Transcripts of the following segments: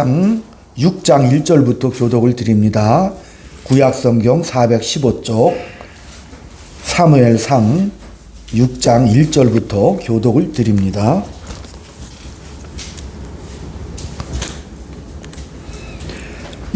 6장 1절부터 교독을 드립니다. 구약성경 415쪽 사무엘상 6장 1절부터 교독을 드립니다.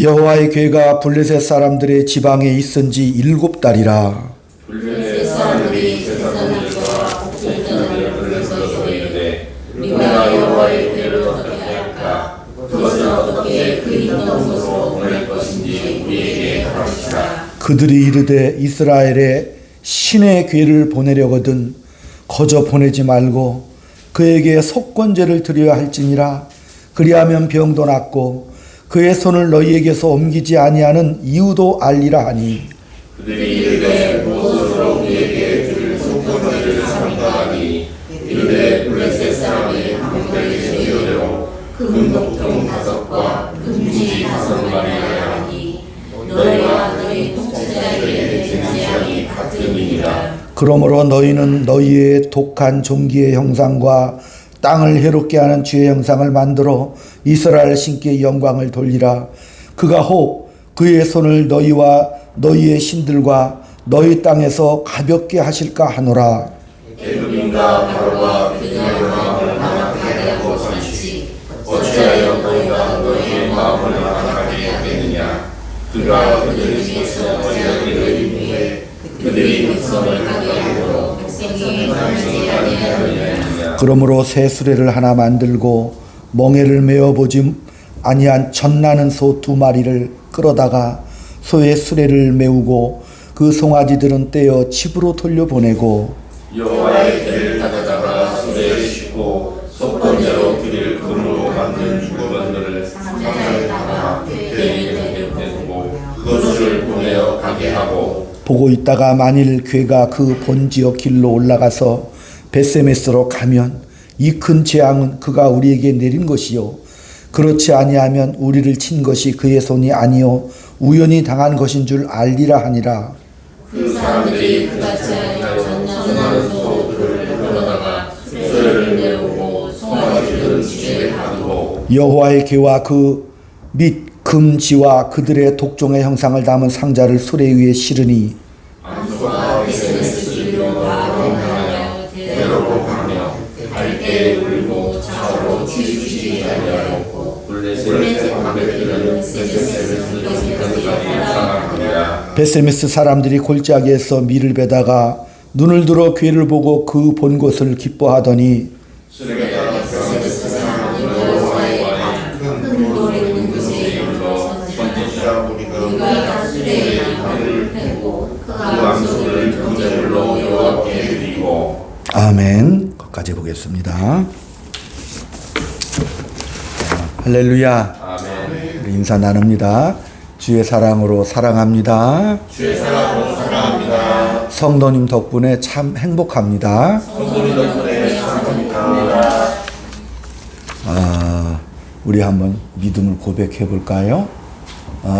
여호와의 궤가 블레셋 사람들의 지방에 있은 지 7달이라. 블레셋 사람들이 제사장들과 목전들을 불러서 이르되 우리가 여호와의 궤를 어떻게 할까? 그것을 어떻게 그 있던 곳으로 보낼 것인지 우리에게 가르치라. 그들이 이르되 이스라엘에 신의 궤를 보내려거든 거저 보내지 말고 그에게 속건제를 드려야 할지니라. 그리하면 병도 낫고 그의 손을 너희에게서 옮기지 아니하는 이유도 알리라 하니. 그들이 이르되 무엇으로 우리에게 줄 속건제를 삼가하니 이르되 블레셋 사람이 한국에게 이르되로 금독종 5과 금지 5마리라 하니 너희와 너희 통치자에게 제지함이 같음이니라. 그러므로 너희는 너희의 독한 종기의 형상과 땅을 해롭게 하는 주의 형상을 만들어 이스라엘 신께 영광을 돌리라. 그가 혹 그의 손을 너희와 너희의 신들과 너희 땅에서 가볍게 하실까 하노라. 애굽인과 바로와 그들의 마음을 망하게 하고 잠시 어찌하여 너희가 너희의 마음을 망하게 하겠느냐. 그가 그들 중에서 어찌하기를 위해 그들이 백성을 하게 하므로 백성이 만지 아니하느냐. 그러므로 새 수레를 하나 만들고 멍에를 메어보지 아니한 젖나는 소 2마리를 끌어다가 소의 수레를 메우고 그 송아지들은 떼어 집으로 돌려보내고 여호와의 궤를 가져다가 수레에 싣고 속건제로 드릴 금으로 만든 물건들을 상자에다가 궤에 대두고 그것을 보내어 가게 하고 보고 있다가 만일 궤가 그 본지역 길로 올라가서 벳세메스로 가면 이 큰 재앙은 그가 우리에게 내린 것이요 그렇지 아니하면 우리를 친 것이 그의 손이 아니요 우연히 당한 것인 줄 알리라 하니라. 그 사람들이 그같이 하여 젖나는 소들을 끌어다가 수레를 메우고 송아지들은 집에 가두고 여호와의 궤와 그 및 금지와 그들의 독종의 형상을 담은 상자를 수레 위에 실으니 암소가 벳세메스로 바로하여 대로로 가며 갈대에 울고 좌우로 치우치지 아니하였고 블레셋 사람들은 벳세메스까지 따라가니라. 벳세메스 사람들이 골짜기에서 밀을 베다가 눈을 들어 궤를 보고 그 본 것을 기뻐하더니 수레가 벳세메스 사람은 여호와의 큰 돌이 있는 곳에 이르러 선지자 우리가 수레에 나무를 패고 그 암소를 금제물로 여호와께 드리고. 아멘. 거기까지 보겠습니다. 할렐루야. 아멘. 우리 인사 나눕니다. 주의 사랑으로 사랑합니다. 주의 사랑으로 사랑합니다. 성도님 덕분에 참 행복합니다. 성도님 덕분에 참 행복합니다. 우리 한번 믿음을 고백해 볼까요?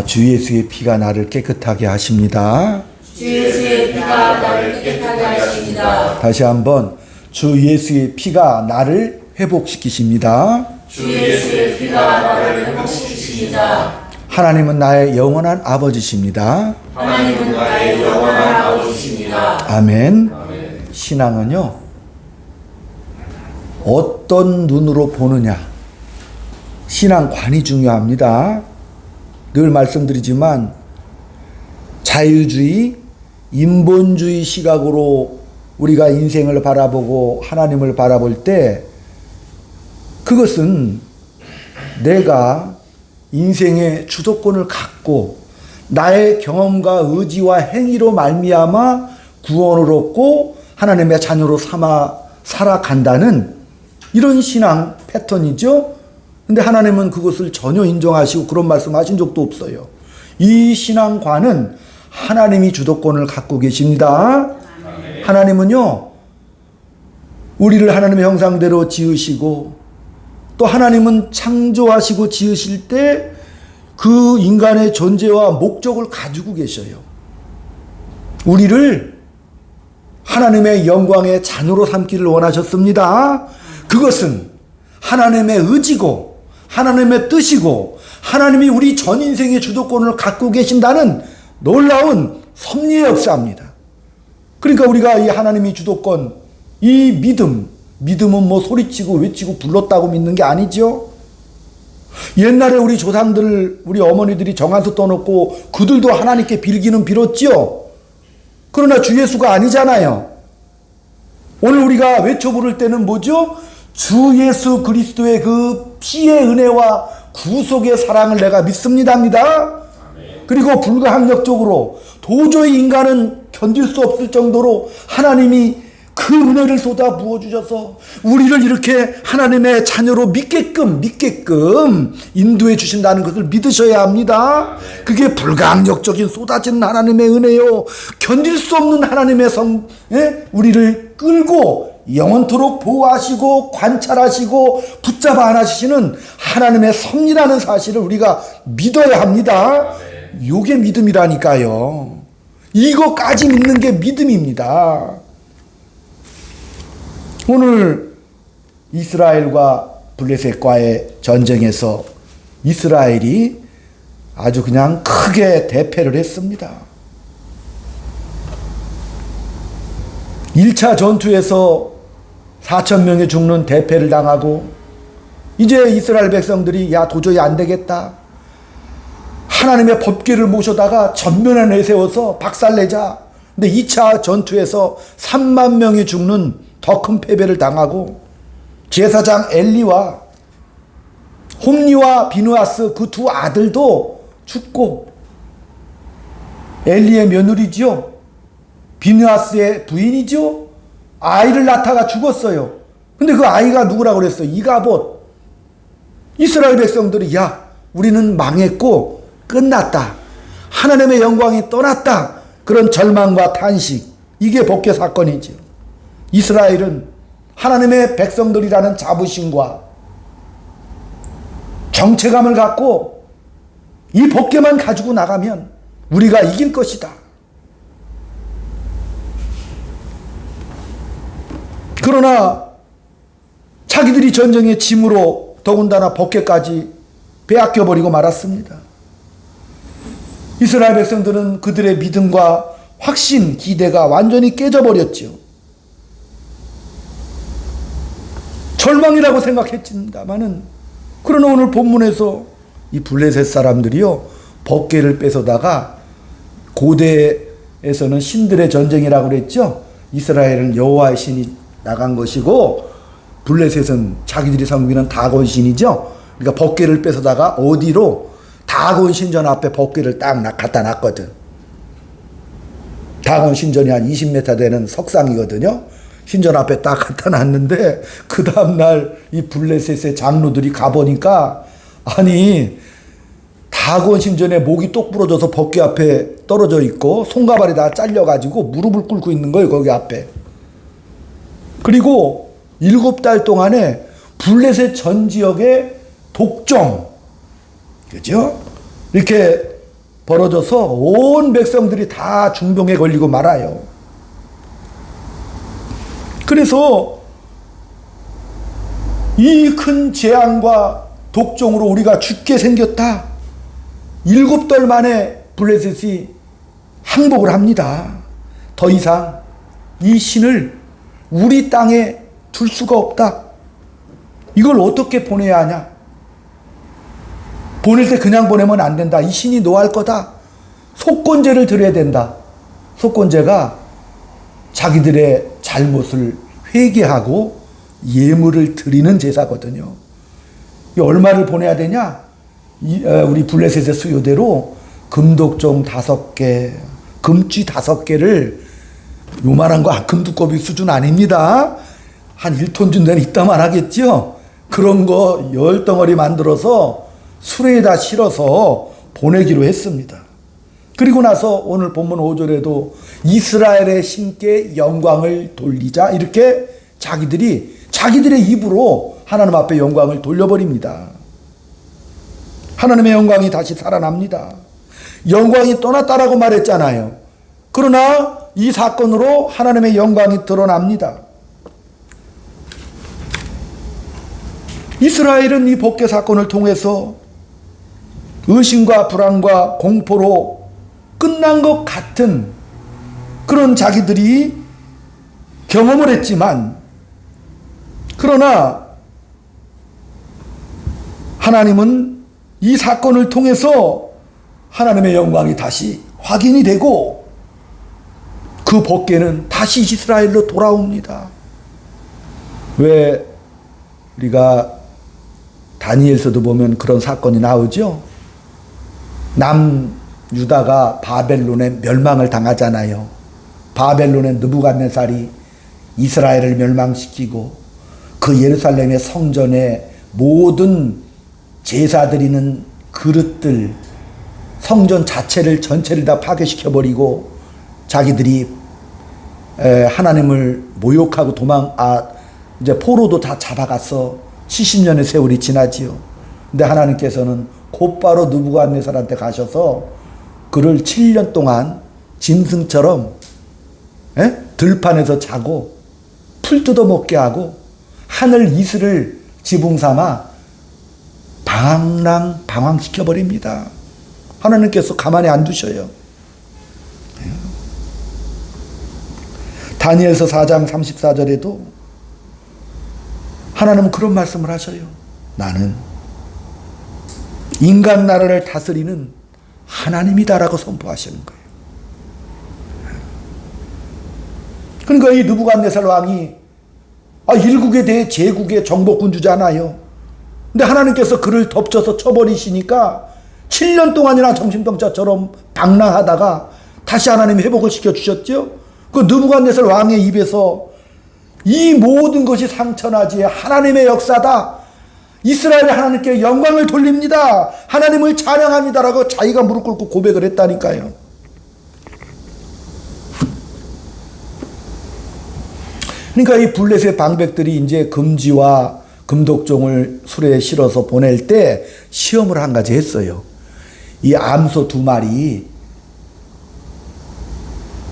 주 예수의 피가 나를 깨끗하게 하십니다. 주 예수의 피가 나를 깨끗하게 하십니다. 다시 한번 주 예수의 피가 나를 회복시키십니다. 주 예수의 피가 나를 회복시키십니다. 하나님은 나의 영원한 아버지십니다. 하나님은 나의 영원한 아버지십니다. 아멘. 아멘. 신앙은요, 어떤 눈으로 보느냐, 신앙관이 중요합니다. 늘 말씀드리지만 자유주의, 인본주의 시각으로 우리가 인생을 바라보고 하나님을 바라볼 때 그것은 내가 인생의 주도권을 갖고 나의 경험과 의지와 행위로 말미암아 구원을 얻고 하나님의 자녀로 삼아 살아간다는 이런 신앙 패턴이죠. 근데 하나님은 그것을 전혀 인정하시고 그런 말씀하신 적도 없어요. 이 신앙관은 하나님이 주도권을 갖고 계십니다. 하나님은요, 우리를 하나님의 형상대로 지으시고 또 하나님은 창조하시고 지으실 때 그 인간의 존재와 목적을 가지고 계셔요. 우리를 하나님의 영광의 자녀로 삼기를 원하셨습니다. 그것은 하나님의 의지고 하나님의 뜻이고 하나님이 우리 전 인생의 주도권을 갖고 계신다는 놀라운 섭리의 역사입니다. 그러니까 우리가 이 하나님이 주도권, 이 믿음은 뭐 소리치고 외치고 불렀다고 믿는 게 아니죠. 옛날에 우리 조상들, 우리 어머니들이 정한수 떠놓고 그들도 하나님께 빌기는 빌었지요. 그러나 주 예수가 아니잖아요. 오늘 우리가 외쳐 부를 때는 뭐죠? 주 예수 그리스도의 그 피의 은혜와 구속의 사랑을 내가 믿습니다입니다. 그리고 불가항력적으로 도저히 인간은 견딜 수 없을 정도로 하나님이 그 은혜를 쏟아 부어주셔서 우리를 이렇게 하나님의 자녀로 믿게끔 인도해 주신다는 것을 믿으셔야 합니다. 그게 불가항력적인 쏟아지는 하나님의 은혜요, 견딜 수 없는 하나님의 우리를 끌고 영원토록 보호하시고 관찰하시고 붙잡아 안아주시는 하나님의 섭리라는 사실을 우리가 믿어야 합니다. 이게 믿음이라니까요. 이거까지 믿는 게 믿음입니다. 오늘 이스라엘과 블레셋과의 전쟁에서 이스라엘이 아주 그냥 크게 대패를 했습니다. 1차 전투에서 4,000명이 죽는 대패를 당하고 이제 이스라엘 백성들이 야 도저히 안 되겠다, 하나님의 법궤를 모셔다가 전면에 내세워서 박살내자. 근데 2차 전투에서 3만 명이 죽는 더 큰 패배를 당하고 제사장 엘리와 홈리와 비누아스 그 두 아들도 죽고, 엘리의 며느리죠, 비누아스의 부인이죠, 아이를 낳다가 죽었어요. 근데 그 아이가 누구라고 그랬어요? 이가봇. 이스라엘 백성들이 야 우리는 망했고 끝났다, 하나님의 영광이 떠났다, 그런 절망과 탄식, 이게 복귀 사건이죠. 이스라엘은 하나님의 백성들이라는 자부심과 정체감을 갖고 이 복귀만 가지고 나가면 우리가 이길 것이다. 그러나 자기들이 전쟁의 짐으로 더군다나 복귀까지 빼앗겨버리고 말았습니다. 이스라엘 백성들은 그들의 믿음과 확신, 기대가 완전히 깨져버렸죠. 절망이라고 생각했습니다마는, 그러나 오늘 본문에서 이 블레셋 사람들이요 법궤를 뺏어다가, 고대에서는 신들의 전쟁이라고 그랬죠. 이스라엘은 여호와의 신이 나간 것이고 블레셋은 자기들이 섬기는 다곤 신이죠. 그러니까 법궤를 뺏어다가 어디로, 다곤 신전 앞에 법궤를 딱 갖다 놨거든. 다곤 신전이 한 20m 되는 석상이거든요. 신전 앞에 딱 갖다 놨는데 그 다음날 이 블레셋의 장로들이 가보니까, 아니 다곤 신전에 목이 똑 부러져서 법궤 앞에 떨어져 있고 손가발이 다 잘려가지고 무릎을 꿇고 있는 거예요, 거기 앞에. 그리고 7달 동안에 블레셋 전 지역에 독종, 그죠? 이렇게 벌어져서 온 백성들이 다 중병에 걸리고 말아요. 그래서 이 큰 재앙과 독종으로 우리가 죽게 생겼다. 7달 만에 블레셋이 항복을 합니다. 더 이상 이 신을 우리 땅에 둘 수가 없다. 이걸 어떻게 보내야 하냐? 보낼 때 그냥 보내면 안 된다. 이 신이 노할 거다. 속건제를 드려야 된다. 속건제가 자기들의 잘못을 회개하고 예물을 드리는 제사거든요. 얼마를 보내야 되냐? 우리 블레셋의 수요대로 금독종 5개, 금쥐 5개를, 요만한 거 금두꺼비 수준 아닙니다. 한 1톤 준다는 이따만 하겠죠? 그런 거 10덩어리 만들어서 수레에다 실어서 보내기로 했습니다. 그리고 나서 오늘 본문 5절에도 이스라엘의 신께 영광을 돌리자, 이렇게 자기들의 입으로 하나님 앞에 영광을 돌려버립니다. 하나님의 영광이 다시 살아납니다. 영광이 떠났다라고 말했잖아요. 그러나 이 사건으로 하나님의 영광이 드러납니다. 이스라엘은 이 복개 사건을 통해서 의심과 불안과 공포로 끝난 것 같은 그런 자기들이 경험을 했지만, 그러나 하나님은 이 사건을 통해서 하나님의 영광이 다시 확인이 되고 그 복개는 다시 이스라엘로 돌아옵니다. 왜 우리가 다니엘서도 보면 그런 사건이 나오죠. 남유다가 바벨론에 멸망을 당하잖아요. 바벨론의 느부갓네살이 이스라엘을 멸망시키고 그 예루살렘의 성전에 모든 제사 드리는 그릇들, 성전 자체를 전체를 다 파괴시켜버리고 자기들이 하나님을 모욕하고 이제 포로도 다 잡아갔어. 70년의 세월이 지나지요. 근데 하나님께서는 곧바로 느부갓네살한테 가셔서 그를 7년 동안 짐승처럼 들판에서 자고 풀 뜯어먹게 하고 하늘 이슬을 지붕 삼아 방황시켜버립니다. 하나님께서 가만히 안 두셔요. 다니엘서 4장 34절에도 하나님은 그런 말씀을 하셔요. 나는 인간 나라를 다스리는 하나님이다라고 선포하시는 거예요. 그러니까 이 느부갓네살 왕이 일국에 대해 제국의 정복군주잖아요. 근데 하나님께서 그를 덮쳐서 쳐버리시니까 7년 동안이나 정신병자처럼 방랑하다가 다시 하나님이 회복을 시켜주셨죠. 그 느부갓네살 왕의 입에서 이 모든 것이 상천하지 하나님의 역사다, 이스라엘 하나님께 영광을 돌립니다, 하나님을 찬양합니다라고 자기가 무릎 꿇고 고백을 했다니까요. 그러니까 이 블레셋 방백들이 이제 금지와 금독종을 수레에 실어서 보낼 때 시험을 한 가지 했어요. 이 암소 2마리,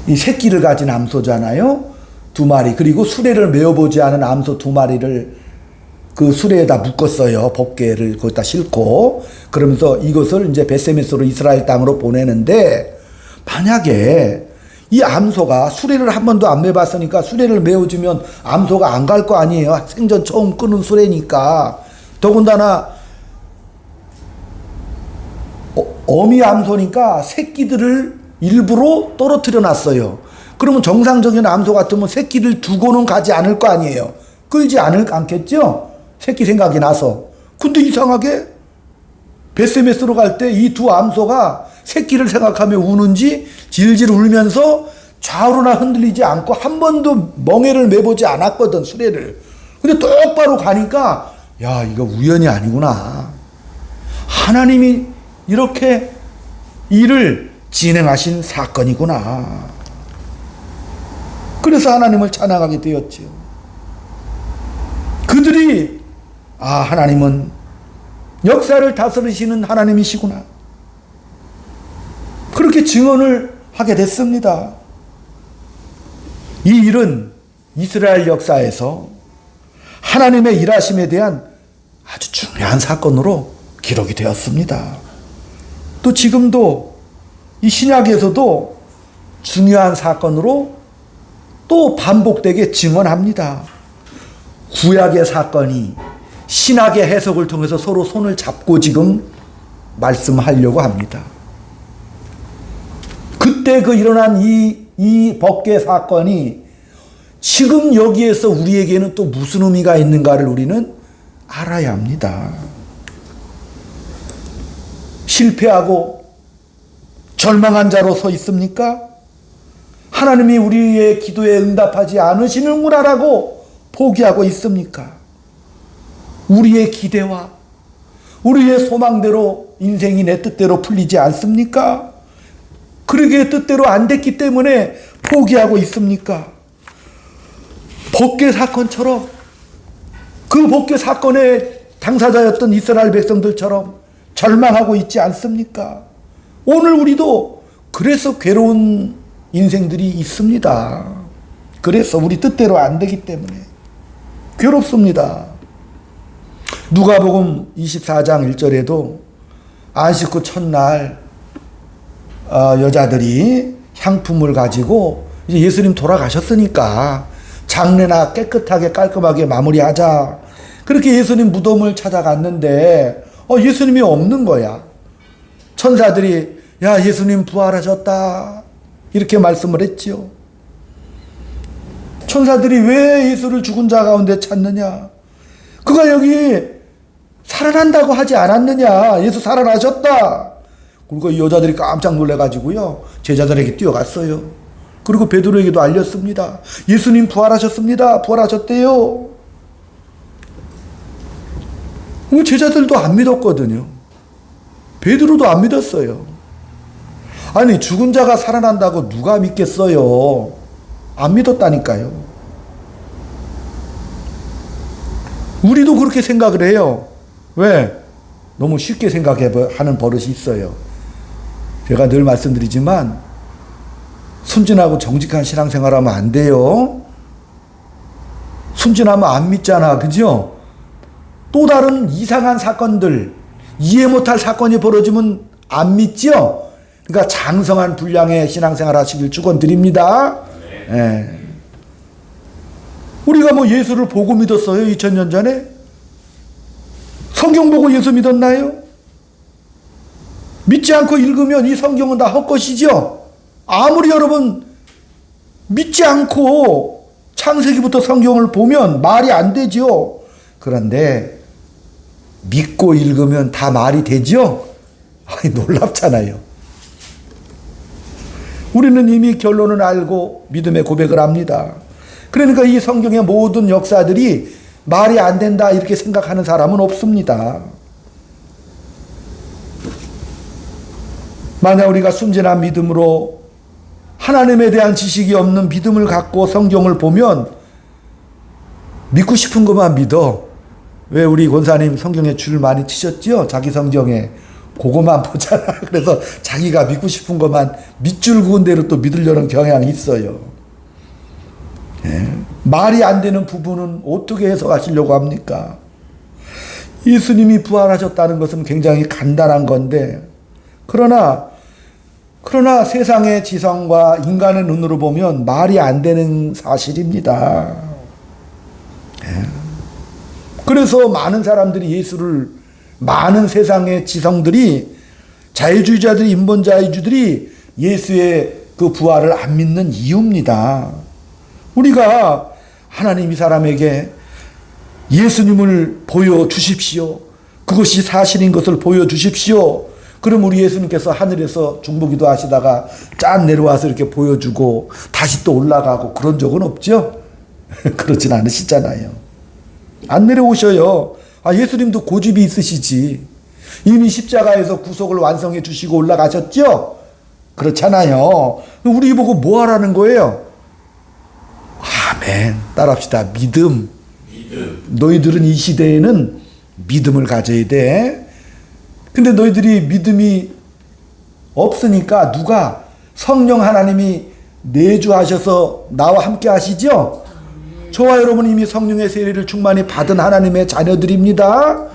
이 새끼를 가진 암소잖아요. 2마리, 그리고 수레를 메어보지 않은 암소 2마리를 그 수레에다 묶었어요. 복개를 거기다 싣고. 그러면서 이것을 이제 벳세메스로 이스라엘 땅으로 보내는데, 만약에 이 암소가 수레를 한 번도 안 매봤으니까 수레를 메어주면 암소가 안 갈 거 아니에요. 생전 처음 끄는 수레니까. 더군다나 어미 암소니까 새끼들을 일부러 떨어뜨려 놨어요. 그러면 정상적인 암소 같으면 새끼를 두고는 가지 않을 거 아니에요. 끌지 않겠죠? 새끼 생각이 나서. 근데 이상하게 벳세메스로 갈 때 이 두 암소가 새끼를 생각하며 우는지 질질 울면서 좌우로나 흔들리지 않고 한 번도 멍에를 매보지 않았거든, 수레를. 근데 똑바로 가니까 야, 이거 우연이 아니구나. 하나님이 이렇게 일을 진행하신 사건이구나. 그래서 하나님을 찬양하게 되었지요. 그들이 하나님은 역사를 다스리시는 하나님이시구나, 그렇게 증언을 하게 됐습니다. 이 일은 이스라엘 역사에서 하나님의 일하심에 대한 아주 중요한 사건으로 기록이 되었습니다. 또 지금도 이 신약에서도 중요한 사건으로 또 반복되게 증언합니다. 구약의 사건이 신약의 해석을 통해서 서로 손을 잡고 지금 말씀하려고 합니다. 그때 일어난 이 법궤 사건이 지금 여기에서 우리에게는 또 무슨 의미가 있는가를 우리는 알아야 합니다. 실패하고 절망한 자로 서 있습니까? 하나님이 우리의 기도에 응답하지 않으시는구나라고 포기하고 있습니까? 우리의 기대와 우리의 소망대로 인생이 내 뜻대로 풀리지 않습니까? 그러기에 뜻대로 안 됐기 때문에 포기하고 있습니까? 법궤 사건처럼, 그 법궤 사건의 당사자였던 이스라엘 백성들처럼 절망하고 있지 않습니까? 오늘 우리도 그래서 괴로운 인생들이 있습니다. 그래서 우리 뜻대로 안 되기 때문에 괴롭습니다. 누가복음 24장 1절에도 안식 후 첫날 여자들이 향품을 가지고 이제 예수님 돌아가셨으니까 장례나 깨끗하게 깔끔하게 마무리하자. 그렇게 예수님 무덤을 찾아갔는데 예수님이 없는 거야. 천사들이 야 예수님 부활하셨다 이렇게 말씀을 했지요. 천사들이 왜 예수를 죽은 자 가운데 찾느냐? 그가 여기 살아난다고 하지 않았느냐? 예수 살아나셨다. 그리고 이 여자들이 깜짝 놀래가지고요 제자들에게 뛰어갔어요. 그리고 베드로에게도 알렸습니다. 예수님 부활하셨습니다. 부활하셨대요. 제자들도 안 믿었거든요. 베드로도 안 믿었어요. 아니 죽은 자가 살아난다고 누가 믿겠어요? 안 믿었다니까요. 우리도 그렇게 생각을 해요. 왜? 너무 쉽게 생각하는 버릇이 있어요. 제가 늘 말씀드리지만 순진하고 정직한 신앙생활하면 안 돼요. 순진하면 안 믿잖아. 그죠? 또 다른 이상한 사건들, 이해 못할 사건이 벌어지면 안 믿죠? 그러니까 장성한 분량의 신앙생활 하시길 축원드립니다. 네. 우리가 뭐 예수를 보고 믿었어요? 2000년 전에? 성경 보고 예수 믿었나요? 믿지 않고 읽으면 이 성경은 다 헛것이죠? 아무리 여러분 믿지 않고 창세기부터 성경을 보면 말이 안 되죠? 그런데 믿고 읽으면 다 말이 되죠? 놀랍잖아요. 우리는 이미 결론을 알고 믿음의 고백을 합니다. 그러니까 이 성경의 모든 역사들이 말이 안 된다 이렇게 생각하는 사람은 없습니다. 만약 우리가 순진한 믿음으로 하나님에 대한 지식이 없는 믿음을 갖고 성경을 보면 믿고 싶은 것만 믿어. 왜 우리 권사님 성경에 줄 많이 치셨죠? 자기 성경에. 그것만 보잖아. 그래서 자기가 믿고 싶은 것만 밑줄 그은 대로 또 믿으려는 경향이 있어요. 예. 말이 안 되는 부분은 어떻게 해석하시려고 합니까? 예수님이 부활하셨다는 것은 굉장히 간단한 건데 그러나 세상의 지성과 인간의 눈으로 보면 말이 안 되는 사실입니다. 예. 그래서 많은 사람들이 예수를 많은 세상의 지성들이 자유주의자들이 인본자유주의들이 예수의 그 부활을 안 믿는 이유입니다. 우리가 하나님 이 사람에게 예수님을 보여주십시오. 그것이 사실인 것을 보여주십시오. 그럼 우리 예수님께서 하늘에서 중보기도 하시다가 짠 내려와서 이렇게 보여주고 다시 또 올라가고 그런 적은 없죠? 그렇진 않으시잖아요. 안 내려오셔요. 예수님도 고집이 있으시지. 이미 십자가에서 구속을 완성해 주시고 올라가셨죠? 그렇잖아요. 우리 보고 뭐 하라는 거예요? 아멘. 따라합시다. 믿음. 너희들은 이 시대에는 믿음을 가져야 돼. 근데 너희들이 믿음이 없으니까 누가 성령 하나님이 내주하셔서 나와 함께 하시죠? 저와 여러분 이미 성령의 세례를 충만히 받은 하나님의 자녀들입니다.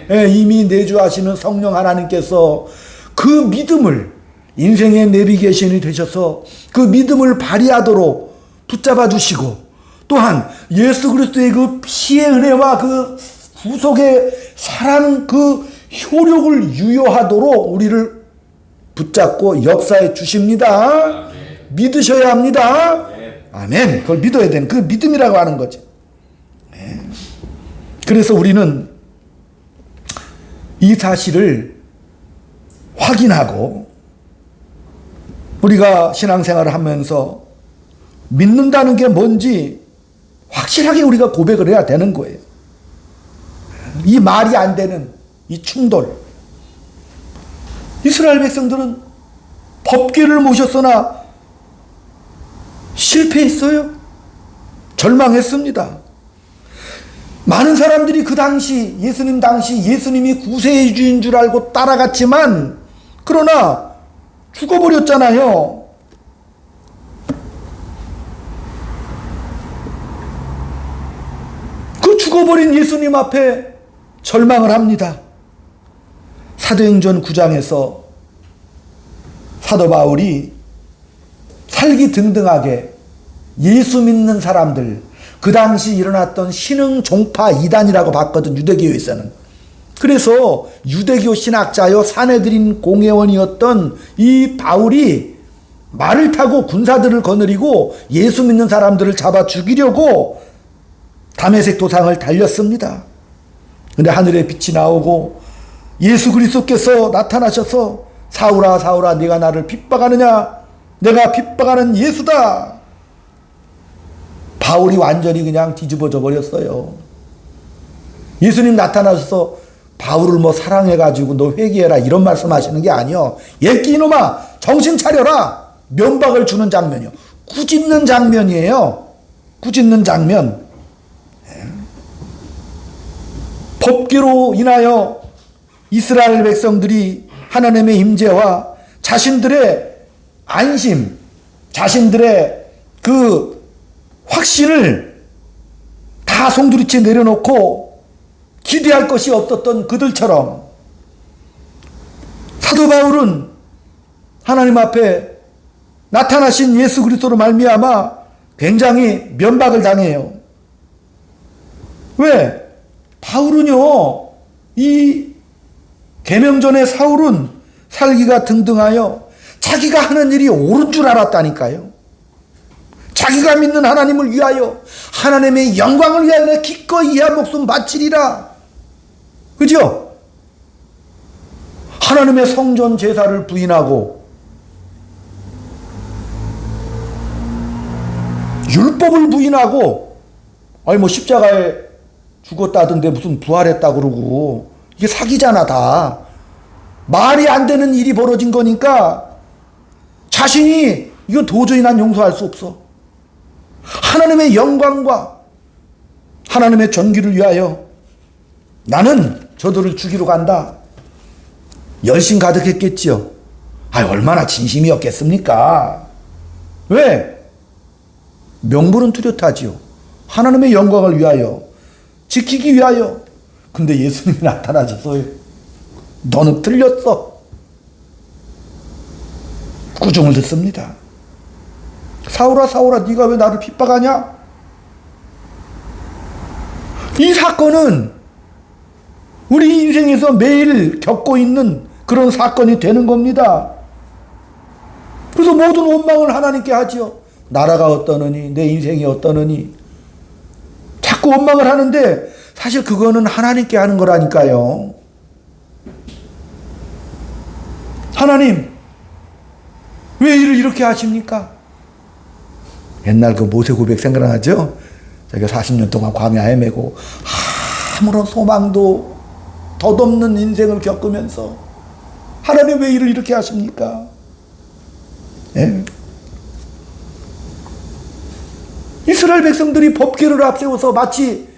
예, 이미 내주하시는 성령 하나님께서 그 믿음을 인생의 내비게이션이 되셔서 그 믿음을 발휘하도록 붙잡아 주시고 또한 예수 그리스도의 그 피의 은혜와 그 구속의 사랑 그 효력을 유효하도록 우리를 붙잡고 역사해 주십니다. 믿으셔야 합니다. 아멘. 그걸 믿어야 되는 그 믿음이라고 하는 거죠. 네. 그래서 우리는 이 사실을 확인하고 우리가 신앙생활을 하면서 믿는다는 게 뭔지 확실하게 우리가 고백을 해야 되는 거예요. 이 말이 안 되는 이 충돌. 이스라엘 백성들은 법궤를 모셨으나 실패했어요. 절망했습니다. 많은 사람들이 그 당시 예수님 당시 예수님이 구세주인 줄 알고 따라갔지만 그러나 죽어버렸잖아요. 그 죽어버린 예수님 앞에 절망을 합니다. 사도행전 9장에서 사도 바울이 살기등등하게 예수 믿는 사람들, 그 당시 일어났던 신흥 종파 이단이라고 봤거든, 유대교에서는. 그래서 유대교 신학자요 사내들인 공회원이었던 이 바울이 말을 타고 군사들을 거느리고 예수 믿는 사람들을 잡아 죽이려고 다메섹 도상을 달렸습니다. 근데 하늘에 빛이 나오고 예수 그리스도께서 나타나셔서 사울아 사울아 네가 나를 핍박하느냐, 내가 핍박하는 예수다. 바울이 완전히 그냥 뒤집어져 버렸어요. 예수님 나타나셔서 바울을 뭐 사랑해가지고 너 회개해라 이런 말씀하시는 게 아니요. 예끼 이놈아 정신 차려라. 면박을 주는 장면이요. 꾸짖는 장면이에요. 꾸짖는 장면. 법궤로 인하여 이스라엘 백성들이 하나님의 임재와 자신들의 안심, 자신들의 그 확신을 다 송두리째 내려놓고 기대할 것이 없었던 그들처럼 사도 바울은 하나님 앞에 나타나신 예수 그리스도로 말미암아 굉장히 면박을 당해요. 왜? 바울은요, 이 계명전의 사울은 살기가 등등하여 자기가 하는 일이 옳은 줄 알았다니까요. 자기가 믿는 하나님을 위하여, 하나님의 영광을 위하여 기꺼이 이하 목숨 바치리라. 그죠? 하나님의 성전 제사를 부인하고 율법을 부인하고, 아니 뭐 십자가에 죽었다던데 무슨 부활했다 그러고, 이게 사기잖아. 다 말이 안 되는 일이 벌어진 거니까 자신이 이거 도저히 난 용서할 수 없어. 하나님의 영광과 하나님의 존귀를 위하여 나는 저들을 죽이러 간다. 열심 가득했겠지요. 얼마나 진심이었겠습니까? 왜? 명분은 뚜렷하지요. 하나님의 영광을 위하여, 지키기 위하여. 근데 예수님이 나타나셔서 너는 틀렸어. 꾸중을 듣습니다. 사울아 사울아 네가 왜 나를 핍박하냐? 이 사건은 우리 인생에서 매일 겪고 있는 그런 사건이 되는 겁니다. 그래서 모든 원망을 하나님께 하지요. 나라가 어떠느니, 내 인생이 어떠느니 자꾸 원망을 하는데 사실 그거는 하나님께 하는 거라니까요. 하나님 왜 일을 이렇게 하십니까? 옛날 그 모세 고백 생각나죠? 자기가 40년 동안 광야 헤매고 아무런 소망도 덧없는 인생을 겪으면서 하나님 왜 일을 이렇게 하십니까? 예? 이스라엘 백성들이 법궤를 앞세워서 마치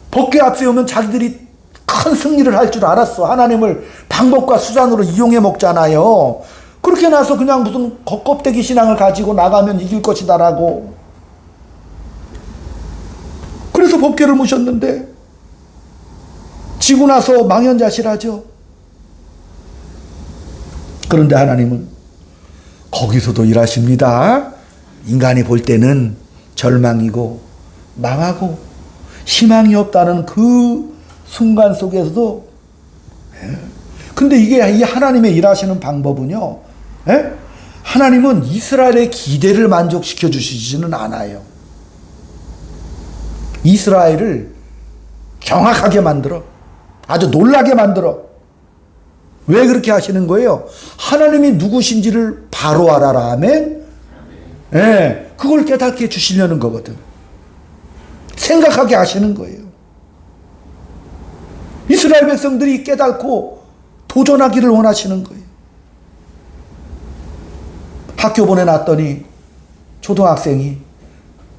법궤 앞세우면 자기들이 큰 승리를 할 줄 알았어. 하나님을 방법과 수단으로 이용해 먹잖아요. 그렇게 나서 그냥 무슨 겉껍데기 신앙을 가지고 나가면 이길 것이다라고. 그래서 법궤를 모셨는데 지고 나서 망연자실하죠. 그런데 하나님은 거기서도 일하십니다. 인간이 볼 때는 절망이고 망하고 희망이 없다는 그 순간 속에서도, 근데 이게 이 하나님의 일하시는 방법은요, 하나님은 이스라엘의 기대를 만족시켜 주시지는 않아요. 이스라엘을 경악하게 만들어, 아주 놀라게 만들어. 왜 그렇게 하시는 거예요? 하나님이 누구신지를 바로 알아라. 아멘. 그걸 깨닫게 해주시려는 거거든. 생각하게 하시는 거예요. 이스라엘 백성들이 깨닫고 도전하기를 원하시는 거예요. 학교 보내놨더니 초등학생이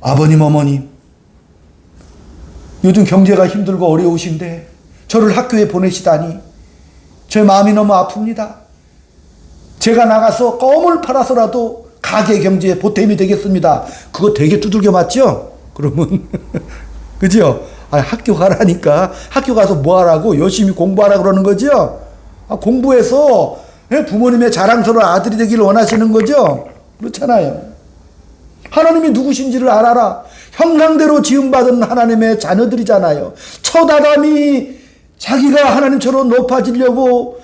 아버님 어머님 요즘 경제가 힘들고 어려우신데 저를 학교에 보내시다니 제 마음이 너무 아픕니다. 제가 나가서 껌을 팔아서라도 가게 경제에 보탬이 되겠습니다. 그거 되게 두들겨 맞죠? 그러면 그죠? 학교 가라니까. 학교 가서 뭐 하라고? 열심히 공부하라 그러는 거죠? 공부해서 부모님의 자랑스러운 아들이 되기를 원하시는 거죠? 그렇잖아요. 하나님이 누구신지를 알아라. 형상대로 지음받은 하나님의 자녀들이잖아요. 첫 아담이 자기가 하나님처럼 높아지려고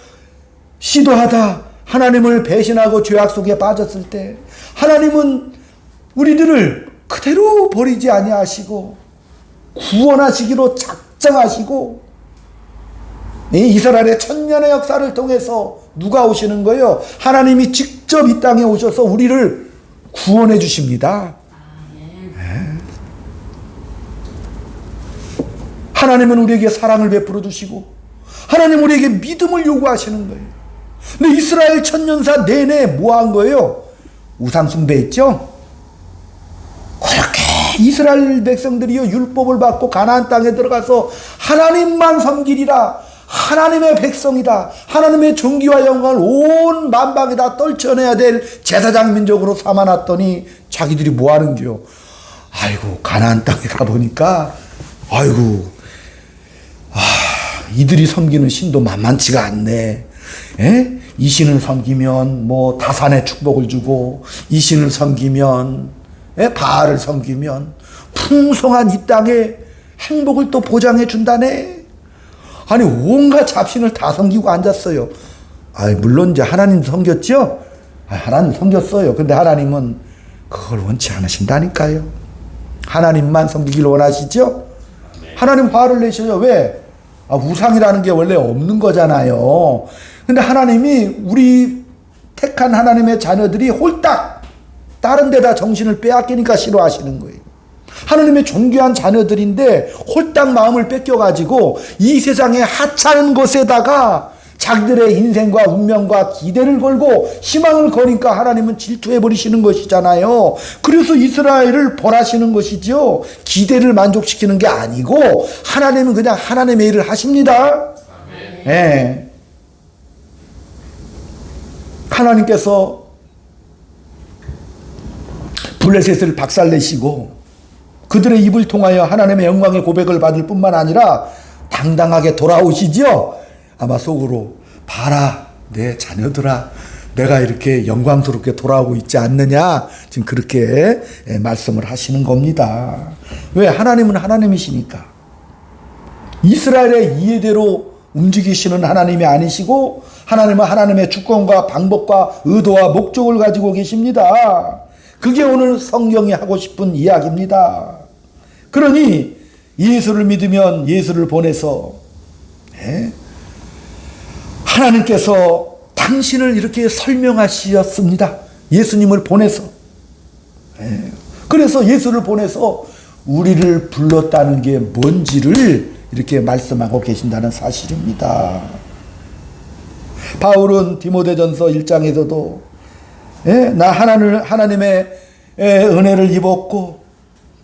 시도하다 하나님을 배신하고 죄악 속에 빠졌을 때 하나님은 우리들을 그대로 버리지 아니하시고 구원하시기로 작정하시고, 이 이스라엘의 천년의 역사를 통해서 누가 오시는 거예요? 하나님이 직접 이 땅에 오셔서 우리를 구원해 주십니다. 하나님은 우리에게 사랑을 베풀어 주시고 하나님 우리에게 믿음을 요구하시는 거예요. 근데 이스라엘 천년사 내내 뭐 한 거예요? 우상 숭배했죠? 그렇게 이스라엘 백성들이요 율법을 받고 가나안 땅에 들어가서 하나님만 섬기리라, 하나님의 백성이다, 하나님의 존귀와 영광을 온 만방에다 떨쳐내야 될 제사장 민족으로 삼아놨더니 자기들이 뭐 하는 겨? 아이고 가나안 땅에 가보니까 아이고 이들이 섬기는 신도 만만치가 않네. 이 신을 섬기면 뭐 다산의 축복을 주고, 이 신을 섬기면 바알을 섬기면 풍성한 이 땅에 행복을 또 보장해 준다네. 아니 온갖 잡신을 다 섬기고 앉았어요. 물론 이제 하나님 섬겼죠. 하나님 섬겼어요. 근데 하나님은 그걸 원치 않으신다니까요. 하나님만 섬기기를 원하시죠. 하나님 화를 내셔요. 왜? 우상이라는 게 원래 없는 거잖아요. 근데 하나님이 우리 택한 하나님의 자녀들이 홀딱 다른 데다 정신을 빼앗기니까 싫어하시는 거예요. 하나님의 존귀한 자녀들인데 홀딱 마음을 뺏겨가지고 이 세상의 하찮은 것에다가 자기들의 인생과 운명과 기대를 걸고 희망을 거니까 하나님은 질투해버리시는 것이잖아요. 그래서 이스라엘을 벌하시는 것이죠. 기대를 만족시키는 게 아니고 하나님은 그냥 하나님의 일을 하십니다. 네. 하나님께서 블레셋을 박살내시고 그들의 입을 통하여 하나님의 영광의 고백을 받을 뿐만 아니라 당당하게 돌아오시죠. 아마 속으로 봐라 내 자녀들아, 내가 이렇게 영광스럽게 돌아오고 있지 않느냐, 지금 그렇게 말씀을 하시는 겁니다. 왜? 하나님은 하나님이시니까. 이스라엘의 이해대로 움직이시는 하나님이 아니시고 하나님은 하나님의 주권과 방법과 의도와 목적을 가지고 계십니다. 그게 오늘 성경이 하고 싶은 이야기입니다. 그러니 예수를 믿으면 예수를 보내서 하나님께서 당신을 이렇게 설명하셨습니다. 예수님을 보내서. 그래서 예수를 보내서 우리를 불렀다는 게 뭔지를 이렇게 말씀하고 계신다는 사실입니다. 바울은 디모데전서 1장에서도 나 하나님의 은혜를 입었고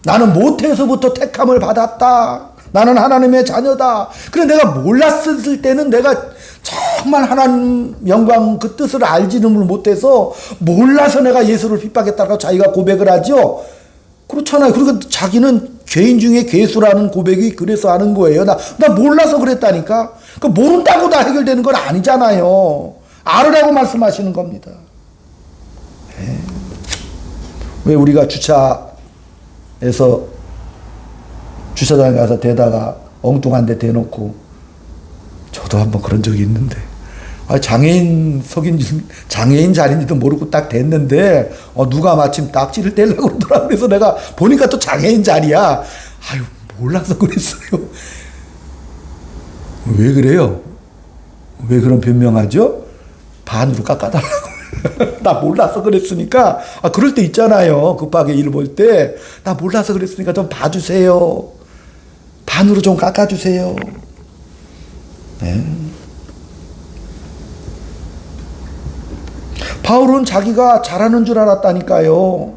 나는 모태에서부터 택함을 받았다. 나는 하나님의 자녀다. 그래 내가 몰랐을 때는 내가 정말 하나님 영광 그 뜻을 알지는 못해서 몰라서 내가 예수를 핍박했다고 자기가 고백을 하죠. 그렇잖아요. 그리고 자기는 죄인 중에 괴수라는 고백이 그래서 하는 거예요. 나 몰라서 그랬다니까. 그 모른다고 다 해결되는 건 아니잖아요. 알으라고 말씀하시는 겁니다. 왜 우리가 주차에서 주차장에 가서 대다가 엉뚱한 데 대놓고, 저도 한번 그런 적이 있는데 장애인 자리인지도 모르고 딱 됐는데 누가 마침 딱지를 떼려고 그러더라. 그래서 내가 보니까 또 장애인 자리야. 몰라서 그랬어요. 왜 그래요? 왜 그런 변명하죠? 반으로 깎아달라고. 나 몰라서 그랬으니까. 그럴 때 있잖아요. 급하게 일 볼 때. 나 몰라서 그랬으니까 좀 봐주세요. 반으로 좀 깎아주세요. 네. 바울은 자기가 잘하는 줄 알았다니까요.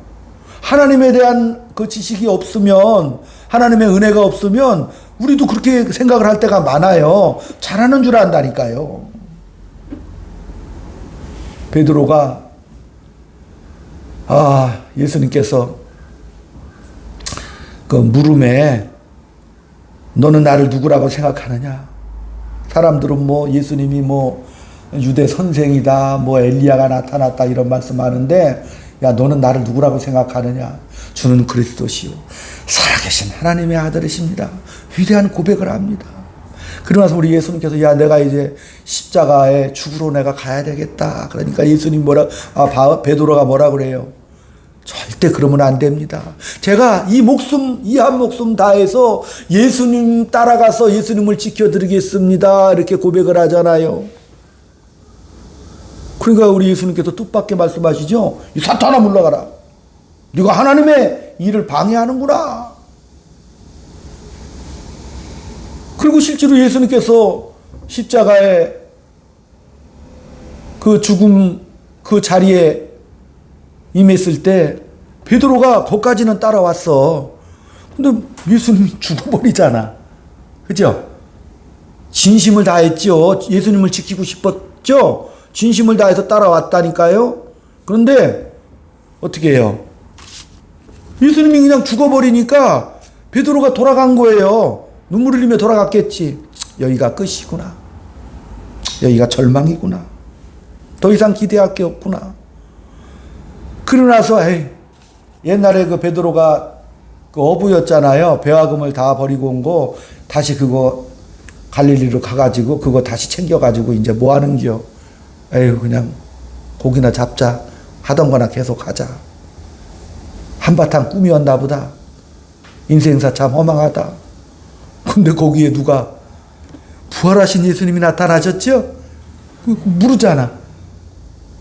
하나님에 대한 그 지식이 없으면, 하나님의 은혜가 없으면 우리도 그렇게 생각을 할 때가 많아요. 잘하는 줄 안다니까요. 베드로가 예수님께서 그 물음에 너는 나를 누구라고 생각하느냐? 사람들은 뭐 예수님이 뭐 유대 선생이다, 뭐 엘리야가 나타났다 이런 말씀하는데, 야 너는 나를 누구라고 생각하느냐? 주는 그리스도시요 살아계신 하나님의 아들이십니다. 위대한 고백을 합니다. 그러고 나서 우리 예수님께서 야 내가 이제 십자가에 죽으러 내가 가야 되겠다. 그러니까 예수님 베드로가 뭐라 그래요? 절대 그러면 안 됩니다. 제가 이 한 목숨 다해서 예수님 따라가서 예수님을 지켜드리겠습니다. 이렇게 고백을 하잖아요. 그러니까 우리 예수님께서 뜻밖의 말씀하시죠. 이 사탄아 물러가라. 네가 하나님의 일을 방해하는구나. 그리고 실제로 예수님께서 십자가에 그 죽음 그 자리에 임했을 때 베드로가 거기까지는 따라왔어. 근데 예수님이 죽어버리잖아. 그죠? 진심을 다했죠. 예수님을 지키고 싶었죠. 진심을 다해서 따라왔다니까요. 그런데 어떻게 해요? 예수님이 그냥 죽어버리니까 베드로가 돌아간 거예요. 눈물 흘리며 돌아갔겠지. 여기가 끝이구나. 여기가 절망이구나. 더 이상 기대할 게 없구나. 그러고 나서 옛날에 그 베드로가 그 어부였잖아요. 배화금을 다 버리고 온 거 다시 그거 갈릴리로 가가지고 그거 다시 챙겨가지고 이제 뭐 하는겨? 그냥 고기나 잡자. 하던 거나 계속 하자. 한바탕 꿈이었나 보다. 인생사 참 허망하다. 근데 거기에 누가 부활하신 예수님이 나타나셨죠? 물으잖아.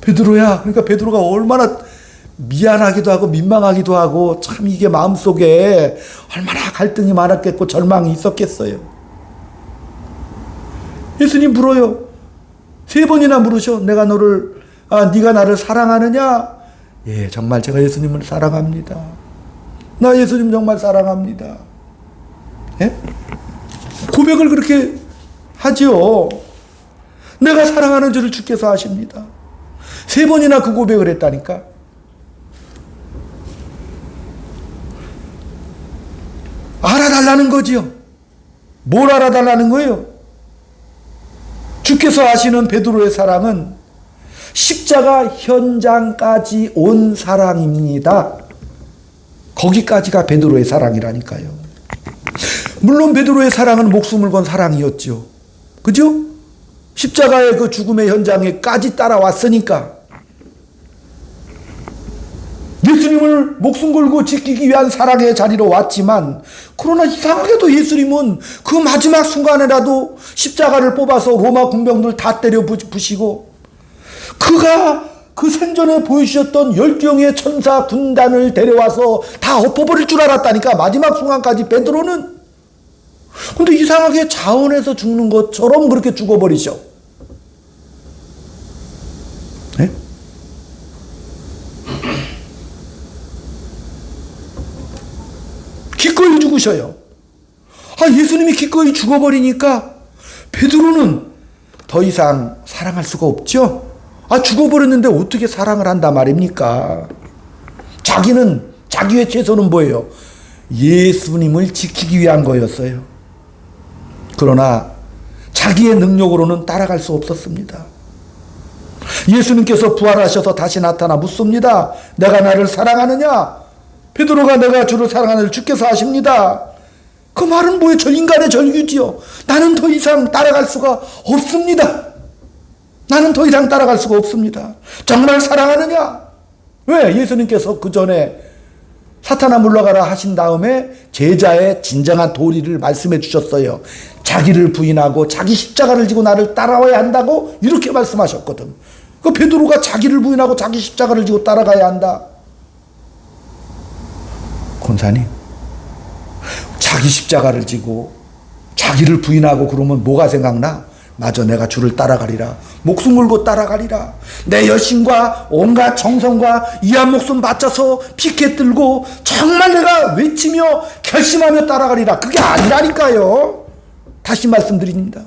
베드로야. 그러니까 베드로가 얼마나 미안하기도 하고 민망하기도 하고 참 이게 마음속에 얼마나 갈등이 많았겠고 절망이 있었겠어요. 예수님 물어요. 3번이나 물으셔. 네가 나를 사랑하느냐? 예, 정말 제가 예수님을 사랑합니다. 나 예수님 정말 사랑합니다. 예? 고백을 그렇게 하지요. 내가 사랑하는 줄을 주께서 아십니다. 3번이나 그 고백을 했다니까. 알아달라는 거지요. 뭘 알아달라는 거예요? 주께서 아시는 베드로의 사랑은 십자가 현장까지 온 사랑입니다. 거기까지가 베드로의 사랑이라니까요. 물론 베드로의 사랑은 목숨을 건 사랑이었죠. 그죠? 십자가의 그 죽음의 현장에까지 따라왔으니까. 예수님을 목숨 걸고 지키기 위한 사랑의 자리로 왔지만, 그러나 이상하게도 예수님은 그 마지막 순간에라도 십자가를 뽑아서 로마 군병들 다 때려 부시고, 그가 그 생전에 보여주셨던 10경의 천사 군단을 데려와서 다 엎어버릴 줄 알았다니까. 마지막 순간까지 베드로는. 근데 이상하게 자원해서 죽는 것처럼 그렇게 죽어버리죠. 네? 기꺼이 죽으셔요. 예수님이 기꺼이 죽어버리니까 베드로는 더 이상 사랑할 수가 없죠. 죽어버렸는데 어떻게 사랑을 한단 말입니까? 자기의 최선은 뭐예요? 예수님을 지키기 위한 거였어요. 그러나 자기의 능력으로는 따라갈 수 없었습니다. 예수님께서 부활하셔서 다시 나타나 묻습니다. 내가 나를 사랑하느냐? 베드로가 내가 주를 사랑하는 주께서 아십니다. 그 말은 뭐예요? 저 인간의 절규지요. 나는 더 이상 따라갈 수가 없습니다. 나는 더 이상 따라갈 수가 없습니다. 정말 사랑하느냐? 왜? 예수님께서 그 전에 사탄아 물러가라 하신 다음에 제자의 진정한 도리를 말씀해 주셨어요. 자기를 부인하고 자기 십자가를 지고 나를 따라와야 한다고 이렇게 말씀하셨거든. 그 베드로가 자기를 부인하고 자기 십자가를 지고 따라가야 한다. 권사님, 자기 십자가를 지고 자기를 부인하고 그러면 뭐가 생각나? 맞아, 내가 주를 따라가리라. 목숨 걸고 따라가리라. 내 여신과 온갖 정성과 이 한 목숨 바쳐서 피켓 들고 정말 내가 외치며 결심하며 따라가리라. 그게 아니라니까요. 다시 말씀드립니다.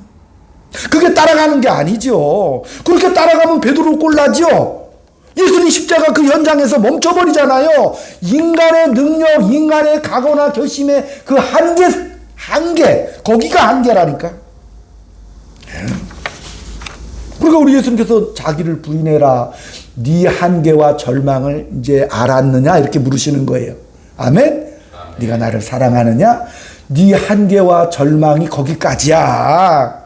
그게 따라가는 게 아니죠. 그렇게 따라가면 베드로 꼴나죠. 예수님 십자가 그 현장에서 멈춰버리잖아요. 인간의 능력, 인간의 각오나 결심의 그 한계 한계, 거기가 한계라니까. 그러니까 우리 예수님께서 자기를 부인해라, 네 한계와 절망을 이제 알았느냐 이렇게 물으시는 거예요. 아멘? 네가 나를 사랑하느냐? 네 한계와 절망이 거기까지야.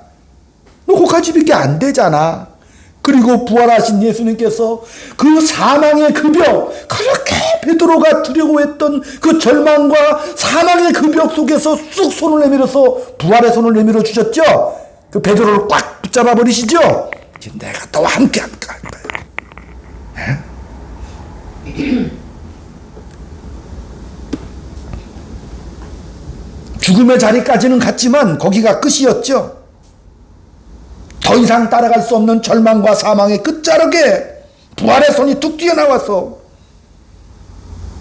너 거기까지밖에 안 되잖아. 그리고 부활하신 예수님께서 그 사망의 그 벽, 그렇게 베드로가 두려워했던 그 절망과 사망의 그 벽 속에서 쑥 손을 내밀어서 부활의 손을 내밀어 주셨죠. 그 베드로를 꽉 붙잡아 버리시죠. 지금 내가 너와 함께 할 거야. 죽음의 자리까지는 갔지만 거기가 끝이었죠. 더 이상 따라갈 수 없는 절망과 사망의 끝자락에 부활의 손이 뚝 뛰어나와서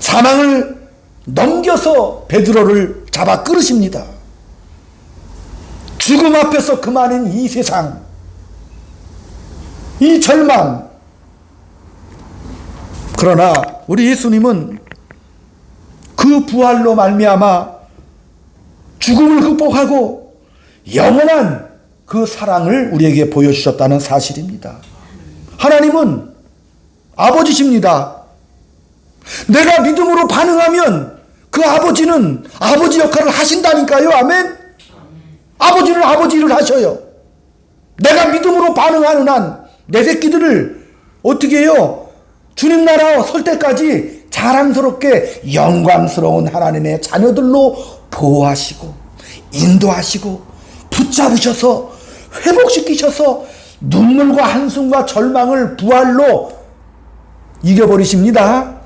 사망을 넘겨서 베드로를 잡아 끌으십니다. 죽음 앞에서 그만인 이 세상, 이 절망. 그러나 우리 예수님은 그 부활로 말미암아 죽음을 극복하고 영원한 그 사랑을 우리에게 보여주셨다는 사실입니다. 하나님은 아버지십니다. 내가 믿음으로 반응하면 그 아버지는 아버지 역할을 하신다니까요. 아멘. 아버지는 아버지 일을 하셔요. 내가 믿음으로 반응하는 한 내 새끼들을 어떻게 해요? 주님 나라 설 때까지 자랑스럽게 영광스러운 하나님의 자녀들로 보호하시고 인도하시고 붙잡으셔서 회복시키셔서 눈물과 한숨과 절망을 부활로 이겨버리십니다.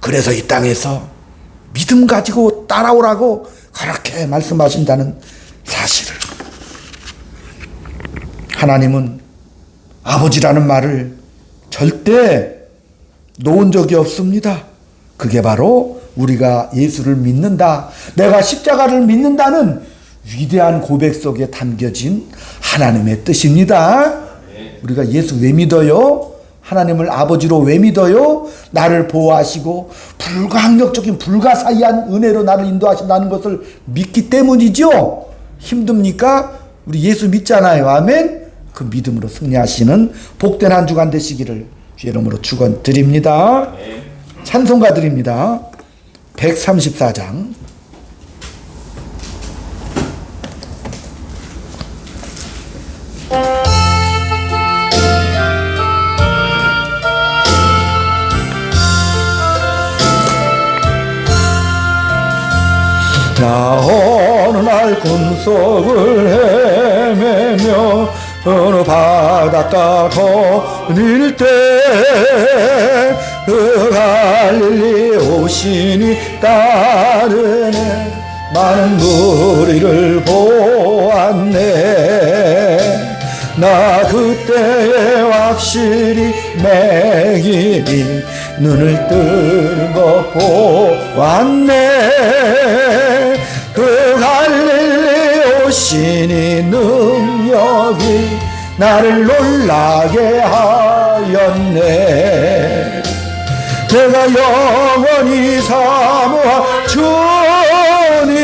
그래서 이 땅에서 믿음 가지고 따라오라고 그렇게 말씀하신다는 사실을. 하나님은 아버지라는 말을 절대 놓은 적이 없습니다. 그게 바로 우리가 예수를 믿는다, 내가 십자가를 믿는다는 위대한 고백 속에 담겨진 하나님의 뜻입니다. 우리가 예수 왜 믿어요? 하나님을 아버지로 왜 믿어요? 나를 보호하시고 불가항력적인 불가사의한 은혜로 나를 인도하신다는 것을 믿기 때문이죠. 힘듭니까? 우리 예수 믿잖아요. 아멘. 그 믿음으로 승리하시는 복된 한 주간 되시기를 주의 이름으로 축원드립니다. 찬송가 드립니다. 134장. 나 어느 날 꿈속을 헤매며 어느 바닷가 거닐 때 그 갈릴리 오신이 따르네 많은 무리를 보았네. 나 그때 확실히 매일이 눈을 뜨고 보았네. 그 갈릴리 오신이 능력이 나를 놀라게 하였네. 내가 영원히 사모한 주님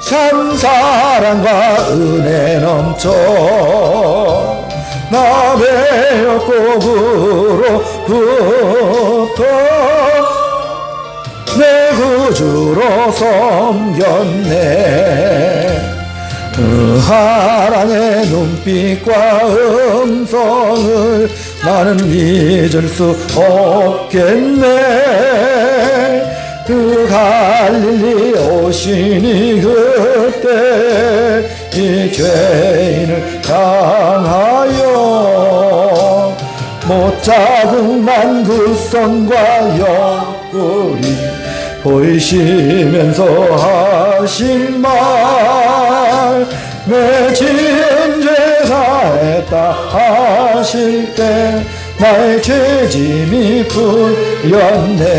참 사랑과 은혜 넘쳐 나 배역곡으로부터 내 구주로 섬겼네. 그 하나님의 눈빛과 음성을 나는 잊을 수 없겠네. 그 갈릴리 오시니 그때 이 죄인을 향하여 못 자국난 그 선과 옆구리 보이시면서 하신 말 내 지은 죄 사했다 하실 때 나의 죄짐이 풀렸네.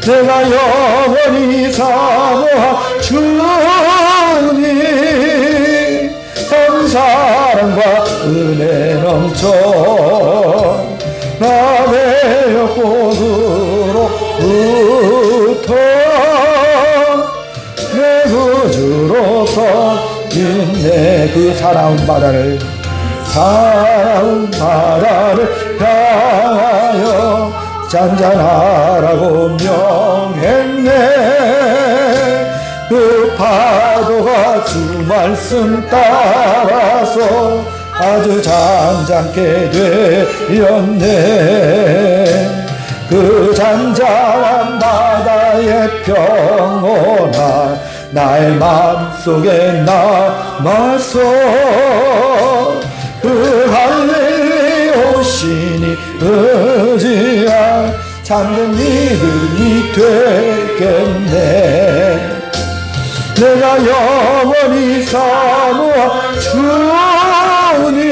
내가 영원히 사모한 주님 참 사랑과 은혜 넘쳐 나 배역곡으로부터 사나운 바다를 향하여 잔잔하라고 명했네. 그 파도가 주 말씀 따라서 아주 잔잔케 되었네. 그 잔잔한 바다의 평온아 나의 맘속에 남아서 그 할례 오시니 의지할 참된 믿음이 되겠네. 내가 영원히 사모한 주님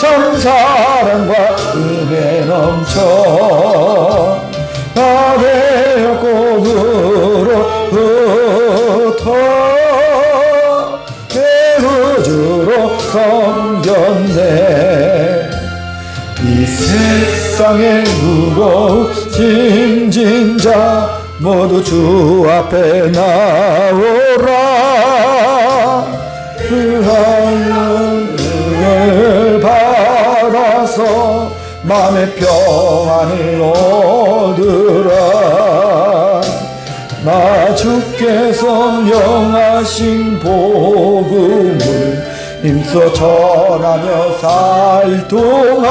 참 사랑과 은혜 넘쳐 나 배고픔으로부터 내 구주로 섬겼네. 이 세상의 무거운 짐진 자 모두 주 앞에 나오라. 그 하늘을 받아서 마음의 평안을 얻으라. 나 주께서 명하신 복음을 힘써 전하며 살 동안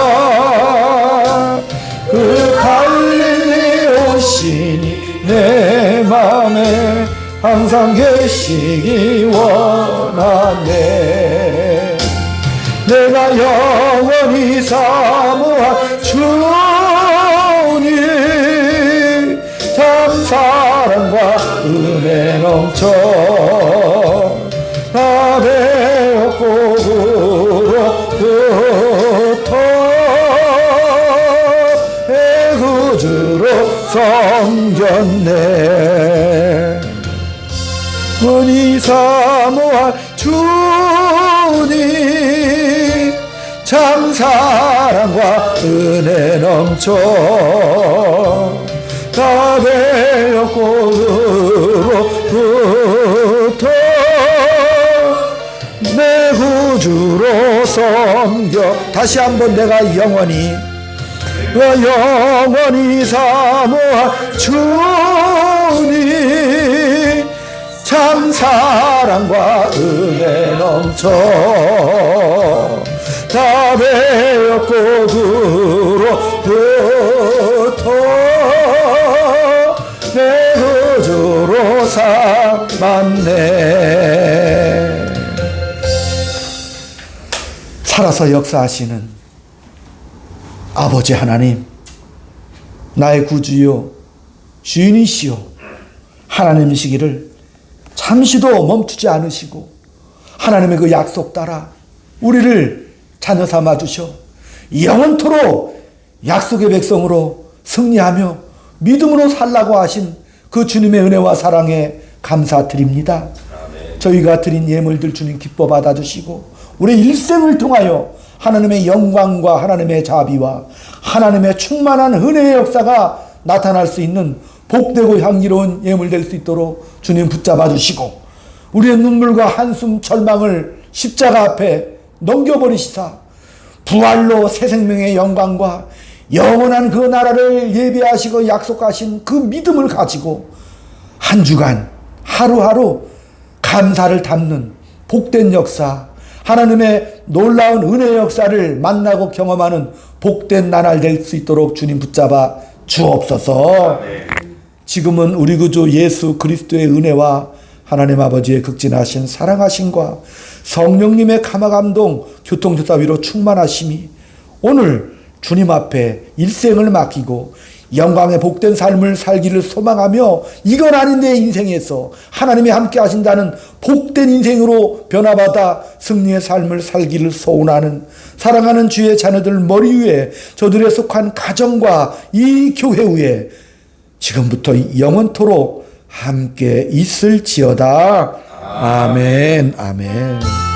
그 갈릴리 오시니 내 맘에 항상 계시기 원하네. 내가 영원히 사모한 주님 참 사랑과 은혜 넘쳐 나 배고픔으로부터 내 구주로 섬겼네. 은히 사모한 주님 참 사랑과 은혜 넘쳐 나 배고픔으로부터 내 구주로 섬겨. 다시 한번 내가 영원히 사모한 주님 참 사랑과 은혜 넘쳐 나 배고픔으로부터 내 구주로 삼았네. 살아서 역사하시는 아버지 하나님, 나의 구주요 주인이시요 하나님이시기를 잠시도 멈추지 않으시고 하나님의 그 약속 따라 우리를 자녀 삼아 주셔 영원토록 약속의 백성으로 승리하며 믿음으로 살라고 하신 그 주님의 은혜와 사랑에 감사드립니다. 저희가 드린 예물들 주님 기뻐 받아주시고 우리 일생을 통하여 하나님의 영광과 하나님의 자비와 하나님의 충만한 은혜의 역사가 나타날 수 있는 복되고 향기로운 예물 될 수 있도록 주님 붙잡아 주시고 우리의 눈물과 한숨 절망을 십자가 앞에 넘겨버리시사 부활로 새 생명의 영광과 영원한 그 나라를 예비하시고 약속하신 그 믿음을 가지고 한 주간 하루하루 감사를 담는 복된 역사, 하나님의 놀라운 은혜의 역사를 만나고 경험하는 복된 나날 될 수 있도록 주님 붙잡아 주옵소서. 지금은 우리 구주 예수 그리스도의 은혜와 하나님 아버지의 극진하신 사랑하심과 성령님의 감화감동 교통조사 위로 충만하심이 오늘 주님 앞에 일생을 맡기고 영광의 복된 삶을 살기를 소망하며 이건 아닌 내 인생에서 하나님이 함께 하신다는 복된 인생으로 변화받아 승리의 삶을 살기를 소원하는 사랑하는 주의 자녀들 머리 위에 저들의 속한 가정과 이 교회 위에 지금부터 영원토록 함께 있을지어다. 아멘. 아멘.